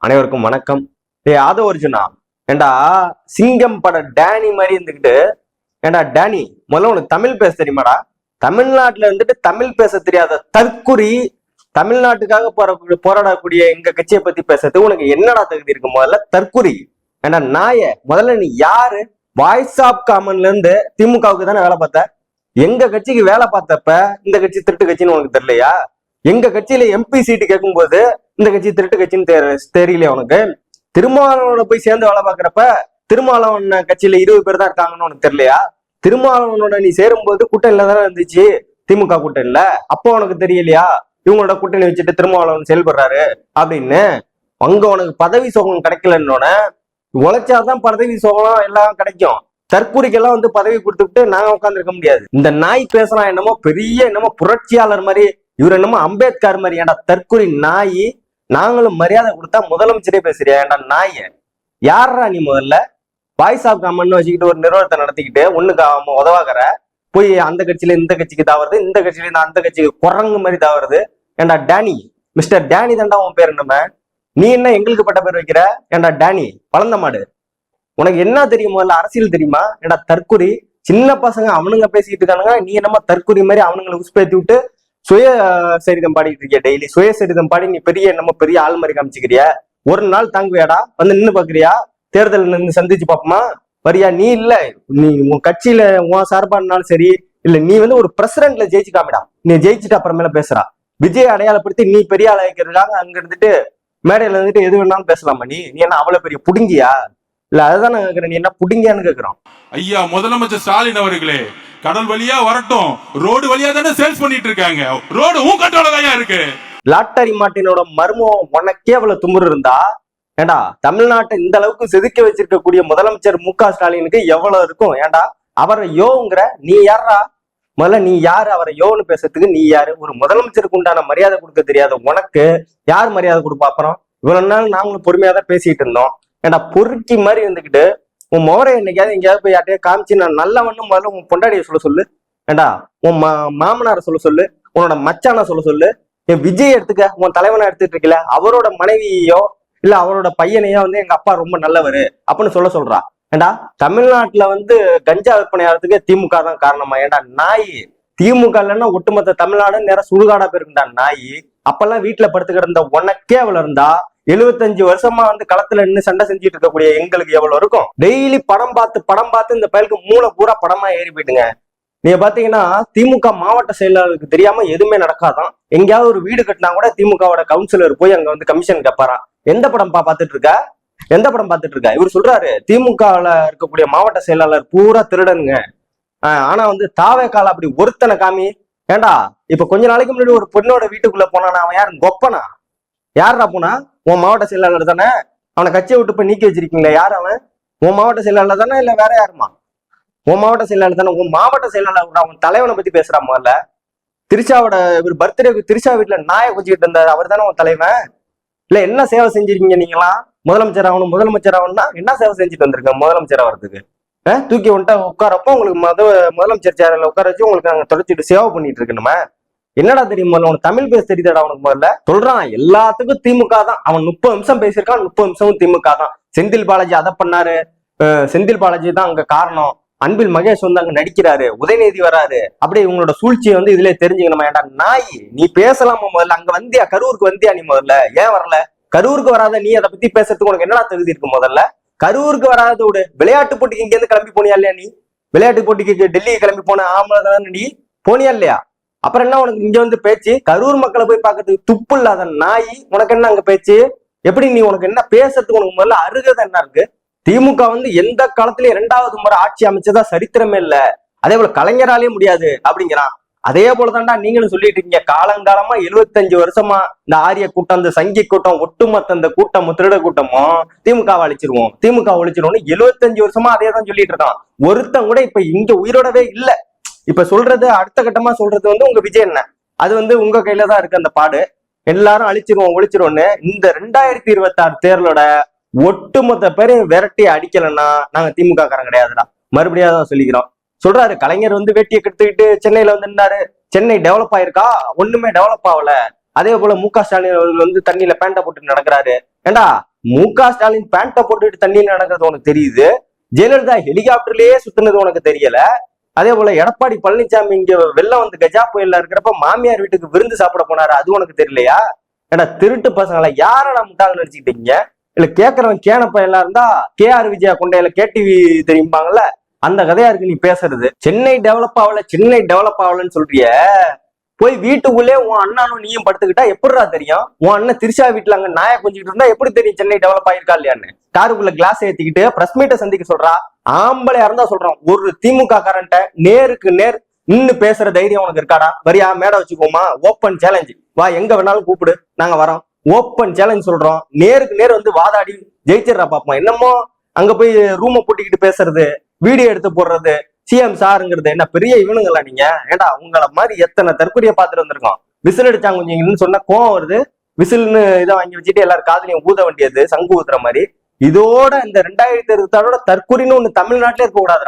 அனைவருக்கும் வணக்கம். ஆதோ அர்ஜுனா, ஏண்டா சிங்கம் பட டேனி மாதிரி இருந்துக்கிட்டு, ஏண்டா டேனி முதல்ல உனக்கு தமிழ் பேச தெரியுமாடா? தமிழ்நாட்டுல இருந்துட்டு தமிழ் பேச தெரியாத தற்குறி, தமிழ்நாட்டுக்காக போராடக்கூடிய எங்க கட்சியை பத்தி பேசுறது உனக்கு என்னடா தகுதி இருக்கு? முதல்ல தற்குறி. ஏண்டா நாய, முதல்ல நீ யாரு? வாய்ஸ் ஆஃப் காமன்ல இருந்து திமுகவுக்கு தானே வேலை பார்த்த. எங்க கட்சிக்கு வேலை பார்த்தப்ப இந்த கட்சி திருட்டு கட்சின்னு உனக்கு தெரியலையா? எங்க கட்சியில எம்பி சீட்டு கேட்கும் போது இந்த கட்சி திருட்டு கட்சின்னு தெரியலையா உனக்கு? திருமாவளவனை போய் சேர்ந்து வேலை பார்க்கறப்ப திருமாவளவன் கட்சியில 20 பேர் தான் இருக்காங்கன்னு உனக்கு தெரியலையா? திருமாவளவனோட நீ சேரும்போது கூட்டணியில தானே இருந்துச்சு, திமுக கூட்டணியில. அப்போ உனக்கு தெரியலையா இவங்களோட கூட்டணி வச்சுட்டு திருமாவளவன் செயல்படுறாரு அப்படின்னு? அங்க உனக்கு பதவி சோகம் கிடைக்கலன்னோட உழைச்சாதான் பதவி சோகம் எல்லாம் கிடைக்கும். தற்கூரிக்கெல்லாம் வந்து பதவி கொடுத்துட்டு நாங்க உட்கார்ந்து இருக்க முடியாது. இந்த நாய் பேசலாம் என்னமோ பெரிய என்னமோ புரட்சியாளர் மாதிரி, இவர் என்னமோ அம்பேத்கர் மாதிரி. ஏன்டா தற்கூரி நாய், நாங்களும் மரியாதை கொடுத்தா முதலமைச்சரே பேசுறியா? ஏன்டா நாய, யாரா நீ? முதல்ல வாய்ஸ் ஆஃப் காமன் வச்சுக்கிட்டு ஒரு நிறுவனத்தை நடத்திக்கிட்டு ஒண்ணுக்கு உதவாகிற போய் அந்த கட்சியில இந்த கட்சிக்கு தாவறது, இந்த கட்சியில இருந்து அந்த கட்சிக்கு குரங்கு மாதிரி தாவறது. ஏன்டா டேனி, மிஸ்டர் டேனி தாண்டா உன் பேர். என்னமே நீ என்ன எங்களுக்கு பட்ட பேர் வைக்கிற? ஏன்டா டேனி வளர்ந்த மாடு, உனக்கு என்ன தெரியும்? முதல்ல அரசியல் தெரியுமா? ஏன்டா தற்குறி, சின்ன பசங்க அவனுங்க பேசிக்கிட்டு இருக்கானுங்க, நீ என்னமா தற்குறி மாதிரி அவனுங்களை உசுப்பேத்தி விட்டு சுய சரிதம் பாடிட்டு இருக்கிய. டெய்லி சுய சரிதம் பாடி நீ பெரிய நம்ம பெரிய ஆள் மாதிரி காமிச்சுக்கிறிய. ஒரு நாள் தாங்குவியாடா? வந்து நின்று பாக்குறியா? தேர்தல் நின்று சந்திச்சு பாப்போமா? வரியா? நீ இல்ல, நீ உன் கட்சியில உன் சார்பானாலும் சரி, இல்ல நீ வந்து ஒரு பிரசிடென்ட்ல ஜெயிச்சு காமிடா. நீ ஜெயிச்சுட்டு அப்புறமேல பேசுறா. விஜய் அடையாளப்படுத்தி நீ பெரிய ஆள் ஆகிக்கிறதுக்காக அங்க இருந்துட்டு மேடையில இருந்துட்டு எது வேணாலும் பேசலாமா? நீ நீ என்ன அவ்வளவு பெரிய புடுங்கியா? இல்ல அதுதான் நான் கேக்குறேன், நீ என்ன புடுங்கியான்னு கேக்குறோம். ஐயா முதலமைச்சர் ஸ்டாலின் அவர்களே, கடல் வழியா வரட்டும், ரோடு வழியா தானே சேல்ஸ் பண்ணிட்டு இருக்காங்க. ரோடு உன் கட்டோட தான் இருக்கு. லாட்டரி மாட்டினோட மர்மம் உனக்கே அவ்வளவு துமுறு இருந்தா, ஏண்டா தமிழ்நாட்டை இந்த அளவுக்கு செதுக்க வச்சிருக்கக்கூடிய முதலமைச்சர் மு.க. ஸ்டாலினுக்கு எவ்வளவு இருக்கும்? ஏண்டா அவரை யோங்கிற நீ யாரா? முதல்ல நீ யாரு? அவரை யோன்னு பேசுறதுக்கு நீ யாரு? ஒரு முதலமைச்சருக்கு உண்டான மரியாதை கொடுக்க தெரியாத உனக்கு யார் மரியாதை கொடுப்பா? அப்புறம் இவ்வளவு நாள் நாங்களும் பொறுமையா தான் பேசிட்டு இருந்தோம். ஏண்டா பொறுக்கி மாதிரி இருந்துகிட்டு உன் மோரை என்னைக்காவது எங்கேயாவது போய் யார்ட்டையே காமிச்சு நான் நல்லவன்னு முதல்ல உன் பொண்டாடியை சொல்ல சொல்லு. ஏண்டா உன் மாமனாரை சொல்ல சொல்லு, உன்னோட மச்சான சொல்ல சொல்லு. என் விஜய் எடுத்துக்க, உன் தலைவனை எடுத்துட்டு இருக்கல, அவரோட மனைவியோ இல்ல அவரோட பையனையோ வந்து எங்க அப்பா ரொம்ப நல்லவரு அப்படின்னு சொல்றா. ஏண்டா தமிழ்நாட்டுல வந்து கஞ்சா விற்பனை ஆகிறதுக்கு திமுக தான் காரணமா? ஏண்டா நாய், திமுக இல்லைன்னா ஒட்டுமொத்த தமிழ்நாடு நேரம் சுடுகாடா போயிருக்குண்டா நாய். அப்பெல்லாம் வீட்டுல படுத்து கிடந்த உனக்கே அவ்வளவு இருந்தா 75 வருஷமா வந்து களத்துல நின்று சண்டை செஞ்சுட்டு இருக்கக்கூடிய எங்களுக்கு எவ்வளவு இருக்கும்? டெய்லி படம் பார்த்து இந்த பயலுக்கு மூளை பூரா படமா ஏறி போயிட்டுங்க. நீங்க பாத்தீங்கன்னா திமுக மாவட்ட செயலாளருக்கு தெரியாம எதுவுமே நடக்காதான். எங்கேயாவது ஒரு வீடு கட்டினா கூட திமுகவோட கவுன்சிலர் போய் அங்க வந்து கமிஷன் கேட்பாராம். எந்த படம் பார்த்துட்டு இருக்க? எந்த படம் பார்த்துட்டு இருக்க? இவர் சொல்றாரு திமுகல இருக்கக்கூடிய மாவட்ட செயலாளர் பூரா திருடனுங்க. ஆனா வந்து தாவேக்கால அப்படி ஒருத்தனை காமி. ஏண்டா இப்ப கொஞ்ச நாளைக்கு முன்னாடி ஒரு பொண்ணோட வீட்டுக்குள்ள போனானா அவன் யாரு? கொப்பனா? யாரா போனா? உன் மாவட்ட செயலாளர் தானே. அவனை கட்சியை விட்டு போய் நீக்கி வச்சிருக்கீங்களா? யார் அவன்? உன் மாவட்ட செயலாளர் தானே இல்ல வேற யாருமா? உன் மாவட்ட செயலாளர் தானே. உன் மாவட்ட செயலாளர் அவன் தலைவனை பத்தி பேசுறா. முதல்ல திரிஷாவோட இவர் பர்த்டேக்கு திரிஷா வீட்டுல நாயை கொஞ்சிக்கிட்டு இருந்தாரு, அவர் தானே உன் தலைவன். இல்ல என்ன சேவை செஞ்சிருக்கீங்க நீங்களாம்? முதலமைச்சர் ஆகணும்னா என்ன சேவை செஞ்சுட்டு வந்திருக்கேன் முதலமைச்சர் ஆகிறதுக்கு? தூக்கி வந்துட்டா உட்காரப்போ உங்களுக்கு முதலமைச்சர் சேரில் உட்கார வச்சு உங்களுக்கு நாங்க தொடச்சிட்டு சேவை பண்ணிட்டு இருக்கணுமா? என்னடா தெரியும்? உனக்கு தமிழ் பேச தெரியுதாடா? உனக்கு முதல்ல சொல்றான் எல்லாத்துக்கும் திமுக தான். அவன் 30 நிமிஷம் பேசியிருக்கான், 30 நிமிஷமும் திமுக தான். செந்தில் பாலாஜி அதை பண்ணாரு, செந்தில் பாலாஜி தான் அங்க காரணம், அன்பில் மகேஷ் வந்து அங்க நடிக்கிறாரு, உதயநிதி வராரு, அப்படியே இவங்களோட சூழ்ச்சியை வந்து இதுல தெரிஞ்சுக்கணுமா? ஏன்டா நாய், நீ பேசலாமா? முதல்ல அங்க வந்தியா? கரூருக்கு வந்தியா நீ? முதல்ல ஏன் வரல? கரூருக்கு வராத நீ அதை பத்தி பேசுறதுக்கு உனக்கு என்னடா தகுதி இருக்கு? முதல்ல கரூருக்கு வராத விடு. விளையாட்டு போட்டிக்கு இங்க இருந்து கிளம்பி போனியா இல்லையா? நீ விளையாட்டு போட்டிக்கு டெல்லிக்கு கிளம்பி போன ஆம்பளை நீ போனியா இல்லையா? அப்புறம் என்ன உனக்கு இங்க வந்து பேச்சு? கரூர் மக்களை போய் பார்க்கறதுக்கு துப்பு இல்லாத நாய் உனக்கு என்ன அங்க பேச்சு? எப்படி நீ உனக்கு என்ன பேசுறதுக்கு உனக்கு முதல்ல அருகதை என்ன இருக்கு? திமுக வந்து எந்த காலத்திலயும் 2வது முறை ஆட்சி அமைச்சதா சரித்திரமே இல்ல, அதே போல கலைஞராலே முடியாது அப்படிங்கிறான். அதே போலதான்டா நீங்களும் சொல்லிட்டு இருக்கீங்க. காலங்காலமா 75 வருஷமா இந்த ஆரிய கூட்டம், இந்த சங்கி கூட்டம், ஒட்டுமொத்த இந்த கூட்டமும் திருட கூட்டமும் திமுக அழிச்சிருவோம் 75 வருஷமா அதே தான் சொல்லிட்டு இருக்கான். ஒருத்தன் கூட இப்ப இங்க உயிரோடவே இல்ல. இப்ப சொல்றது அடுத்த கட்டமா சொல்றது வந்து உங்க விஜய் என்ன, அது வந்து உங்க கையில தான் இருக்கு அந்த பாடு. எல்லாரும் ஒழிச்சிருவோம்னு இந்த 2026 தேர்தலோட ஒட்டுமொத்த பேரு விரட்டி அடிக்கலன்னா நாங்க திமுக காரன் கிடையாதுடா. மறுபடியும் தான் சொல்லிக்கிறோம். சொல்றாரு கலைஞர் வந்து வேட்டியை கெடுத்துக்கிட்டு சென்னையில வந்து நின்னாரு, சென்னை டெவலப் ஆயிருக்கா? ஒண்ணுமே டெவலப் ஆகல. அதே போல மு.க. ஸ்டாலின் அவர்கள் வந்து தண்ணியில பேண்டை போட்டு நடக்கிறாரு. ஏண்டா ஸ்டாலின் பேண்ட்டை போட்டுட்டு தண்ணியில் நடக்கிறது உனக்கு தெரியுது. ஜெயலலிதா ஹெலிகாப்டர்லயே சுத்துனது உனக்கு தெரியல. அதே போல எடப்பாடி பழனிசாமி இங்க வெள்ளம் வந்து கஜா புயல்ல இருக்கிறப்ப மாமியார் வீட்டுக்கு விருந்து சாப்பிட போனாரு, அது உனக்கு தெரியலையா? ஏடா திருட்டு பசங்களை யாரடா முட்டாள் நினைச்சுக்கிட்டீங்க? இல்ல கேக்குறவன் கேனப்ப எல்லாம் இருந்தா KR விஜயா கொண்டையில KTV தெரியும்பாங்கல்ல, அந்த கதையா இருக்கு நீ பேசுறது. சென்னை டெவலப் ஆகலன்னு சொல்றிய. போய் வீட்டுக்குள்ளே உன் அண்ணனும் நீயும் படுத்துக்கிட்டா எப்படிடா தெரியும்? உன் அண்ணன் திரிஷா வீட்டுல அங்க நாயை கொஞ்சிக்கிட்டு இருந்தா எப்படி தெரியும் சென்னை டெவலப் ஆயிருக்கா இல்லையான்னு? காருக்குள்ள கிளாஸ் ஏத்திக்கிட்டு பிரஸ் மீட்டை சந்திக்க சொல்றா. ஆம்பளையா இருந்தா சொல்றான், ஒரு திமுக காரன்ட்ட நேருக்கு நேர் நின்னு பேசுற தைரியம் உனக்கு இருக்காடா? வரியா மேடை வச்சுக்கோமா? ஓப்பன் சேலஞ்சு, வா எங்க வேணாலும் கூப்பிடு, நாங்க வரோம். ஓப்பன் சேலஞ்ச் சொல்றோம், நேருக்கு நேர் வந்து வாதாடி ஜெயிச்சிடறா பாப்போம். என்னமோ அங்க போய் ரூமை பூட்டிக்கிட்டு பேசுறது, வீடியோ எடுத்து போடுறது, சிஎம் சாருங்கிறது என்ன பெரிய இவனுங்களா நீங்க? ஏண்டா உங்களை மாதிரி எத்தனை தற்கொலையை பார்த்துட்டு வந்திருக்கோம். விசில் அடிச்சாங்க கொஞ்சம் சொன்னா கோவம் வருது, விசில்னு இதை வாங்கி வச்சுட்டு எல்லாரும் காதலையும் ஊத வேண்டியது, சங்கு ஊத்துற மாதிரி. இதோட இந்த 2026 தற்கொலைன்னு ஒண்ணு தமிழ்நாட்டிலே இருக்க கூடாது.